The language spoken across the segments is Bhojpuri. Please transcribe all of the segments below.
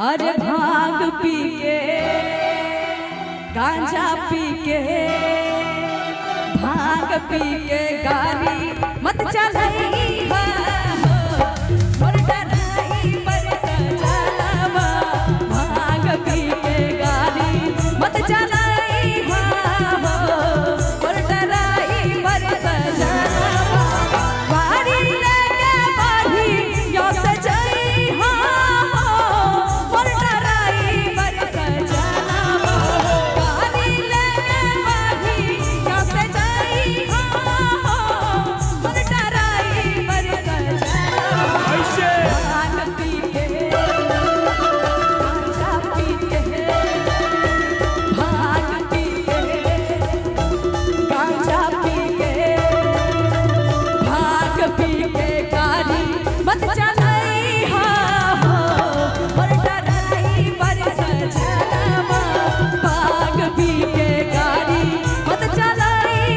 अरे भांग पी के गांजा पी के भांग पी के गाड़ी मत चलाई मोर डराई पर सजलवा भांग पी के गाड़ी मत चलाई मोर डराई पर सजलवा गाड़ी लेके बाही यो से जाई मोर डराई पर सजलवा गाड़ी लेके बाही यो से जाई मोर डराई पर सजलवा ऐसे भांग पी के गांजा पी के भांग पी के गांजा पी के भांग पी के गाड़ी मत चलाई मोर डराई पर सजलवा भांग पी के गाड़ी मत चलाई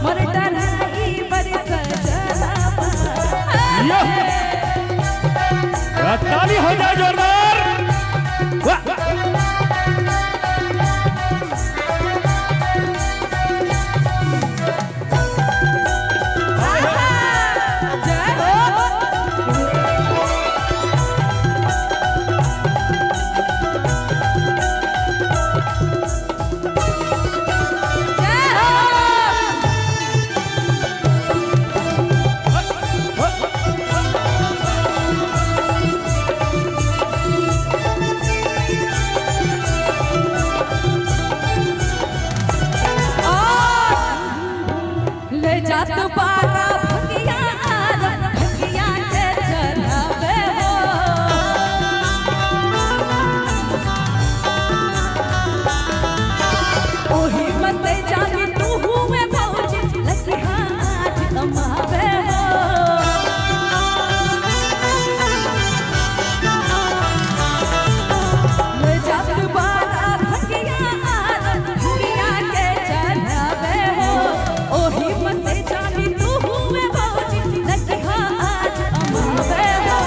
मोर डराई पर सजलवा ताली हो जाए जोरदार। वाह! जय हो जय हो ले जात बारा भंगिया भंगिया के चढ़ावे हो ओही मते जानी तू हुए भौजी लगी हाथ कमावे हो ले जात बारा भंगिया भंगिया के चढ़ावे हो ओही मते जानी तू हुए भौजी लगी हाथ कमावे हो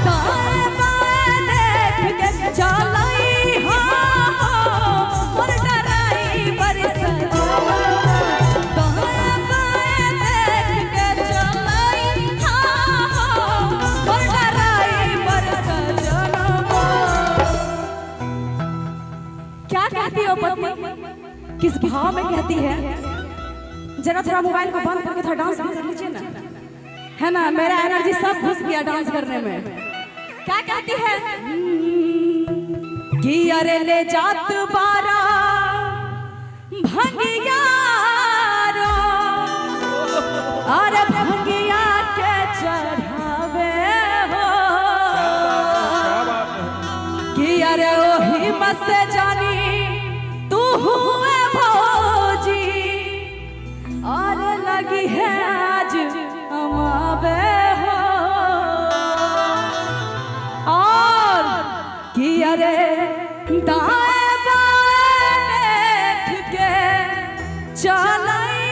दाएं बाएं देख के चलाई मोर डराई पर सजलवा दाएं बाएं देख के चलाई मोर डराई पर सजलवा क्या कहती हो पत्नी किस भाव में कहती है जरा थोड़ा मोबाइल को बंद करके थोड़ा डांस भी कर लीजिए ना है ना मेरा एनर्जी सब घुस गया डांस करने में क्या कहती है कि अरे ले जात बारा भंगिया रो अरे भंगिया के चढ़ावे हो कि अरे ओही मत से जानी तू हुए भौजी और लगी है आज अमावे हो और कि अरे दाएं बाएं देख के चलाई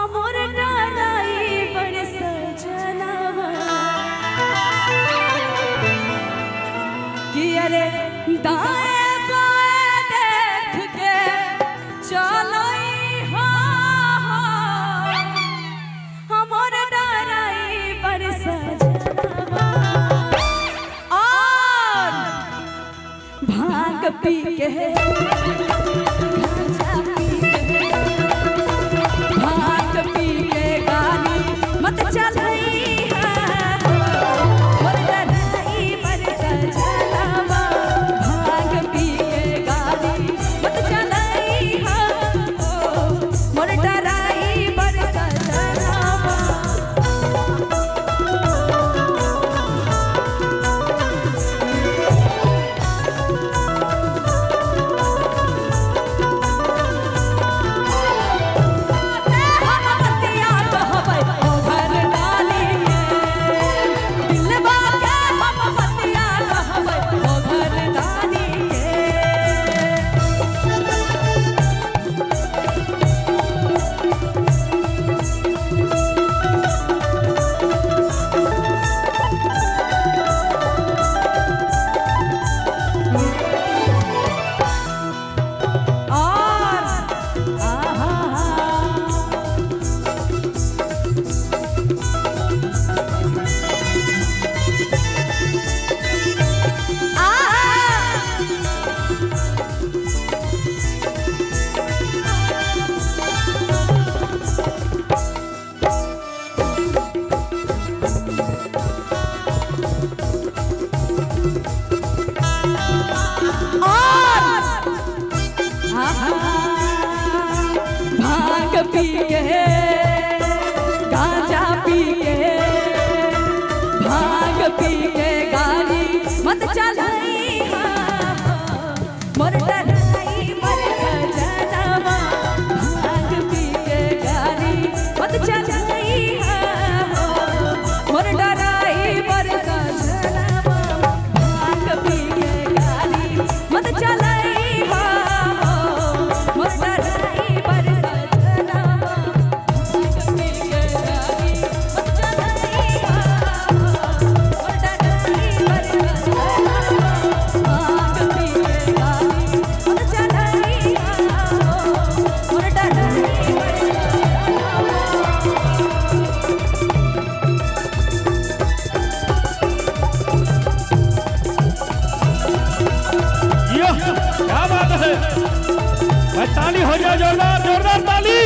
अमर डराई बड़े सजलवा कि अरे दाएं बाएं देख के चलाई हमर डराई पर सजलवा और भांग पी के गांजा पी के भांग पी के गाड़ी मत चलाई मोर डराई पर सजलवा भांग पी के गाड़ी मत चलाई मोर डराई पर सजलवा पी के गाड़ी मत चलाई मोर डराई पर सजनवा भांग पी के गाड़ी मत चलाई मोर डराई पर सजनवा भांग पी के गाड़ी मत चलाई मोर डराई पर सजनवा भांग पी के गाड़ी मत चलाई मोर डराई पर सजनवा भांग पी के गाड़ी मत चलाई मोर डराई पर यो क्या बात है भाई, ताली हो जाए जोरदार जोरदार ताली।